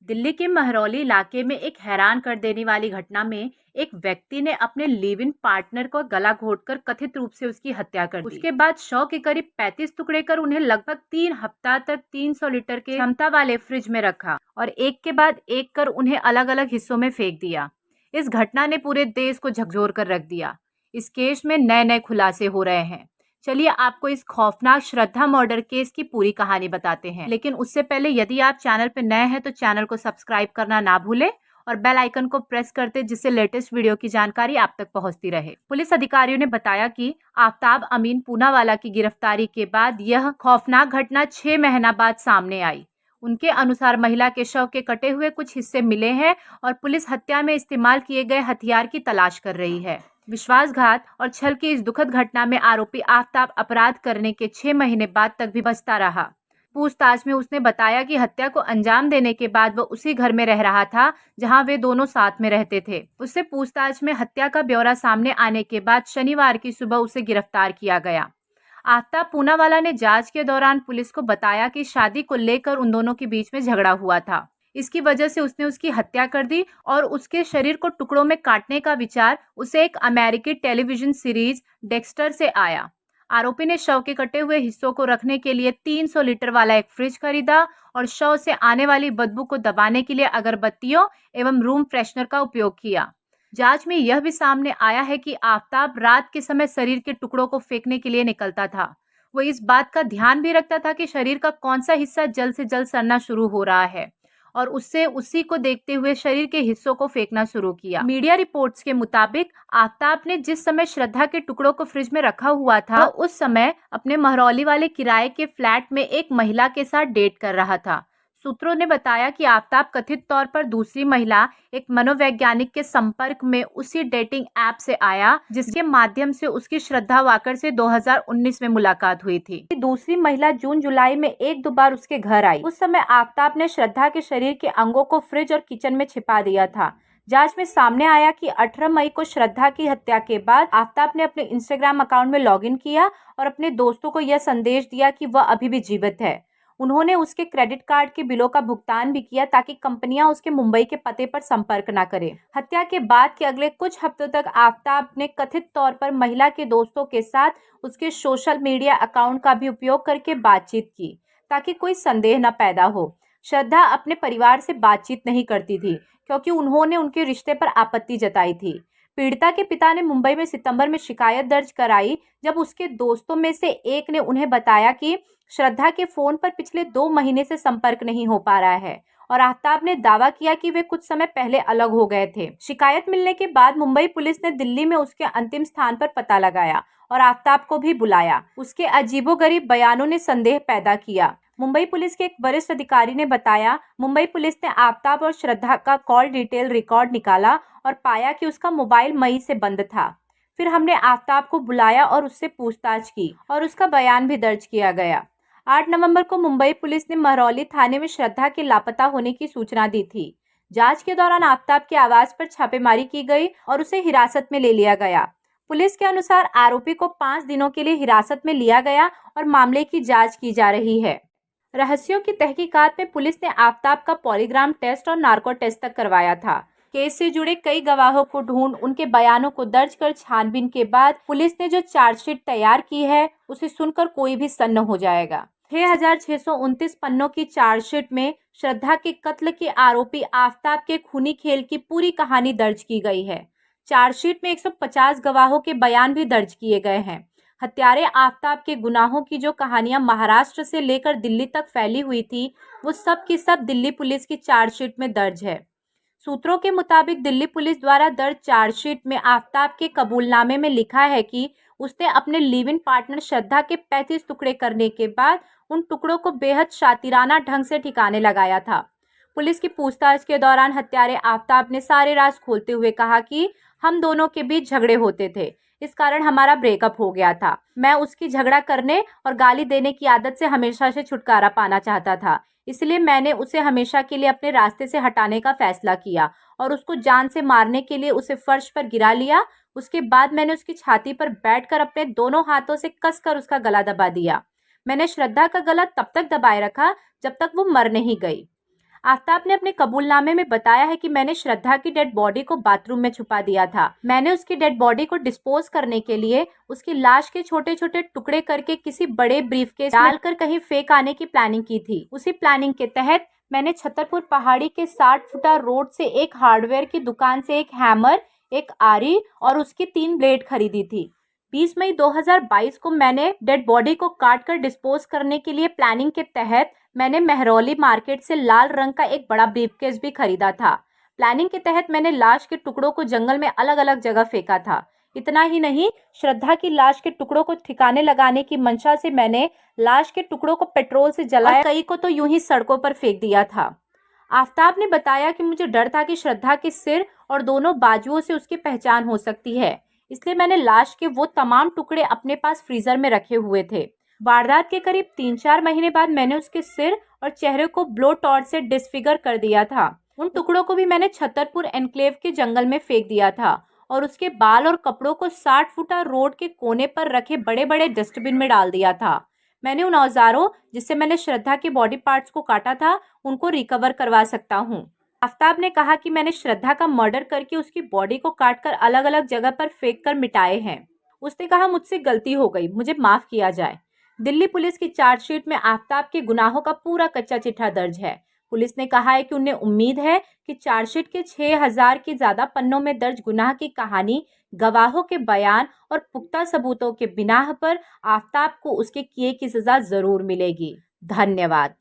दिल्ली के महरौली इलाके में एक हैरान कर देने वाली घटना में एक व्यक्ति ने अपने लिव इन पार्टनर को गला घोंटकर कथित रूप से उसकी हत्या कर दी। उसके बाद शव के करीब 35 टुकड़े कर उन्हें लगभग 3 हफ्ता तक 300 लीटर के क्षमता वाले फ्रिज में रखा और एक के बाद एक कर उन्हें अलग अलग हिस्सों में फेंक दिया। इस घटना ने पूरे देश को झकझोर कर रख दिया। इस केस में नए नए खुलासे हो रहे हैं। चलिए आपको इस खौफनाक श्रद्धा मर्डर केस की पूरी कहानी बताते हैं, लेकिन उससे पहले यदि आप चैनल पर नए हैं तो चैनल को सब्सक्राइब करना ना भूलें और बेल आइकन को प्रेस करते जिससे लेटेस्ट वीडियो की जानकारी आप तक पहुंचती रहे। पुलिस अधिकारियों ने बताया कि आफ्ताब अमीन पूनावाला की गिरफ्तारी के बाद यह खौफनाक घटना 6 महीना बाद सामने आई। उनके अनुसार महिला के शव के कटे हुए कुछ हिस्से मिले हैं और पुलिस हत्या में इस्तेमाल किए गए हथियार की तलाश कर रही है। विश्वासघात और छल की इस दुखद घटना में आरोपी आफ्ताब अपराध करने के 6 महीने बाद तक भी बचता रहा। पूछताछ में उसने बताया कि हत्या को अंजाम देने के बाद वो उसी घर में रह रहा था जहां वे दोनों साथ में रहते थे। उससे पूछताछ में हत्या का ब्यौरा सामने आने के बाद शनिवार की सुबह उसे गिरफ्तार किया गया। आफ्ताब पूनावाला ने जांच के दौरान पुलिस को बताया कि शादी को लेकर उन दोनों के बीच में झगड़ा हुआ था। इसकी वजह से उसने उसकी हत्या कर दी और उसके शरीर को टुकड़ों में काटने का विचार उसे एक अमेरिकी टेलीविजन सीरीज डेक्स्टर से आया। आरोपी ने शव के कटे हुए हिस्सों को रखने के लिए 300 लीटर वाला एक फ्रिज खरीदा और शव से आने वाली बदबू को दबाने के लिए अगरबत्तियों एवं रूम फ्रेशनर का उपयोग किया। जांच में यह भी सामने आया है कि आफ्ताब रात के समय शरीर के टुकड़ों को फेंकने के लिए निकलता था। वो इस बात का ध्यान भी रखता था कि शरीर का कौन सा हिस्सा जल्द से जल्द सड़ना शुरू हो रहा है और उससे उसी को देखते हुए शरीर के हिस्सों को फेंकना शुरू किया। मीडिया रिपोर्ट्स के मुताबिक आफ्ताब ने जिस समय श्रद्धा के टुकड़ों को फ्रिज में रखा हुआ था उस समय अपने महरौली वाले किराए के फ्लैट में एक महिला के साथ डेट कर रहा था। सूत्रों ने बताया कि आफ्ताब कथित तौर पर दूसरी महिला एक मनोवैज्ञानिक के संपर्क में उसी डेटिंग ऐप से आया जिसके माध्यम से उसकी श्रद्धा वाकर से 2019 में मुलाकात हुई थी। दूसरी महिला जून जुलाई में 1-2 बार उसके घर आई। उस समय आफ्ताब ने श्रद्धा के शरीर के अंगों को फ्रिज और किचन में छिपा दिया था। जांच में सामने आया कि 18 मई को श्रद्धा की हत्या के बाद आफ्ताब ने अपने इंस्टाग्राम अकाउंट में लॉगिन किया और अपने दोस्तों को यह संदेश दिया कि वह अभी भी जीवित है। उन्होंने उसके क्रेडिट कार्ड के बिलों का भुगतान भी किया ताकि कंपनियां उसके मुंबई के पते पर संपर्क न करें। हत्या के बाद के अगले कुछ हफ्तों तक आफ्ताब ने कथित तौर पर महिला के दोस्तों के साथ उसके सोशल मीडिया अकाउंट का भी उपयोग करके बातचीत की ताकि कोई संदेह न पैदा हो। श्रद्धा अपने परिवार से बातचीत नहीं करती थी क्योंकि उन्होंने उनके रिश्ते पर आपत्ति जताई थी। पीड़िता के पिता ने मुंबई में सितंबर में शिकायत दर्ज कराई जब उसके दोस्तों में से एक ने उन्हें बताया कि श्रद्धा के फोन पर पिछले 2 महीने से संपर्क नहीं हो पा रहा है और आफ्ताब ने दावा किया कि वे कुछ समय पहले अलग हो गए थे। शिकायत मिलने के बाद मुंबई पुलिस ने दिल्ली में उसके अंतिम स्थान पर पता लगाया और आफ्ताब को भी बुलाया। उसके अजीबोगरीब बयानों ने संदेह पैदा किया। मुंबई पुलिस के एक वरिष्ठ अधिकारी ने बताया, मुंबई पुलिस ने आफ्ताब और श्रद्धा का कॉल डिटेल रिकॉर्ड निकाला और पाया कि उसका मोबाइल मई से बंद था। फिर हमने आफ्ताब को बुलाया और उससे पूछताछ की और उसका बयान भी दर्ज किया गया। 8 नवंबर को मुंबई पुलिस ने महरौली थाने में श्रद्धा के लापता होने की सूचना दी थी। जांच के दौरान आफ्ताब के आवास पर छापेमारी की गई और उसे हिरासत में ले लिया गया। पुलिस के अनुसार आरोपी को 5 दिनों के लिए हिरासत में लिया गया और मामले की जांच की जा रही है। रहस्यों की तहकीकात में पुलिस ने आफ्ताब का पॉलीग्राफ टेस्ट और नार्को टेस्ट तक करवाया था। केस से जुड़े कई गवाहों को ढूंढ उनके बयानों को दर्ज कर छानबीन के बाद पुलिस ने जो चार्जशीट तैयार की है उसे सुनकर कोई भी सन्न हो जाएगा। 6,629 पन्नों की चार्जशीट में श्रद्धा के कत्ल के आरोपी आफ्ताब के खूनी खेल की पूरी कहानी दर्ज की गई है। चार्जशीट में 150 गवाहों के बयान भी दर्ज किए गए हैं। हत्यारे आफ्ताब के गुनाहों की जो कहानियां महाराष्ट्र से लेकर दिल्ली तक फैली हुई थी वो सब की सब दिल्ली पुलिस की चार्जशीट में दर्ज है। सूत्रों के मुताबिक दिल्ली पुलिस द्वारा दर्ज चार्जशीट में आफ्ताब के कबूलनामे में लिखा है कि उसने अपने लिव इन पार्टनर श्रद्धा के 35 टुकड़े करने के बाद उन टुकड़ों को बेहद शातिराना ढंग से ठिकाने लगाया था। पुलिस की पूछताछ के दौरान हत्यारे आफ्ताब ने सारे राज खोलते हुए कहा कि हम दोनों के बीच झगड़े होते थे, इस कारण हमारा ब्रेकअप हो गया था। मैं उसकी झगड़ा करने और गाली देने की आदत से हमेशा से छुटकारा पाना चाहता था, इसलिए मैंने उसे हमेशा के लिए अपने रास्ते से हटाने का फैसला किया और उसको जान से मारने के लिए उसे फर्श पर गिरा लिया। उसके बाद मैंने उसकी छाती पर बैठकर अपने दोनों हाथों से कसकर उसका गला दबा दिया। मैंने श्रद्धा का गला तब तक दबाए रखा जब तक वो मर नहीं गई। आफ्ताब ने अपने कबूलनामे में बताया है कि मैंने श्रद्धा की डेड बॉडी को बाथरूम में छुपा दिया था। मैंने उसकी डेड बॉडी को डिस्पोज करने के लिए उसकी लाश के छोटे छोटे टुकड़े करके किसी बड़े ब्रीफकेस में डालकर कहीं फेंक आने की प्लानिंग की थी। उसी प्लानिंग के तहत मैंने छतरपुर पहाड़ी के 60 फुटा रोड से एक हार्डवेयर की दुकान से एक हैमर, एक आरी और उसकी 3 ब्लेड खरीदी थी। 20 मई 2022 को मैंने डेड बॉडी को काट कर डिस्पोज करने के लिए प्लानिंग के तहत मैंने मेहरौली मार्केट से लाल रंग का एक बड़ा ब्रीफकेस भी खरीदा था। प्लानिंग के तहत मैंने लाश के टुकड़ों को जंगल में अलग अलग जगह फेंका था। इतना ही नहीं, श्रद्धा की लाश के टुकड़ों को ठिकाने लगाने की मंशा से मैंने लाश के टुकड़ों को पेट्रोल से जलाया, कई को तो यूं ही सड़कों पर फेंक दिया था। आफ्ताब ने बताया कि मुझे डर था कि श्रद्धा के सिर और दोनों बाजुओं से उसकी पहचान हो सकती है, इसलिए मैंने लाश के वो तमाम टुकड़े अपने पास फ्रीजर में रखे हुए थे। वारदात के करीब 3-4 महीने बाद मैंने उसके सिर और चेहरे को ब्लो टॉर्च से डिसफिगर कर दिया था। उन टुकड़ों को भी मैंने छतरपुर एनक्लेव के जंगल में फेंक दिया था और उसके बाल और कपड़ों को 60 फुटा रोड के कोने पर रखे बड़े बड़े डस्टबिन में डाल दिया था। मैंने उन औजारों जिससे मैंने श्रद्धा के बॉडी पार्ट्स को काटा था, उनको रिकवर करवा सकता हूँ। आफ्ताब ने कहा कि मैंने श्रद्धा का मर्डर करके उसकी बॉडी को काटकर अलग अलग जगह पर फेंक कर मिटाए हैं। उसने कहा, मुझसे गलती हो गई, मुझे माफ किया जाए। दिल्ली पुलिस की चार्जशीट में आफ्ताब के गुनाहों का पूरा कच्चा चिट्ठा दर्ज है। पुलिस ने कहा है कि उन्हें उम्मीद है कि चार्जशीट के 6000 के ज्यादा पन्नों में दर्ज गुनाह की कहानी, गवाहों के बयान और पुख्ता सबूतों के बिनाह पर आफ्ताब को उसके किए की सजा जरूर मिलेगी। धन्यवाद।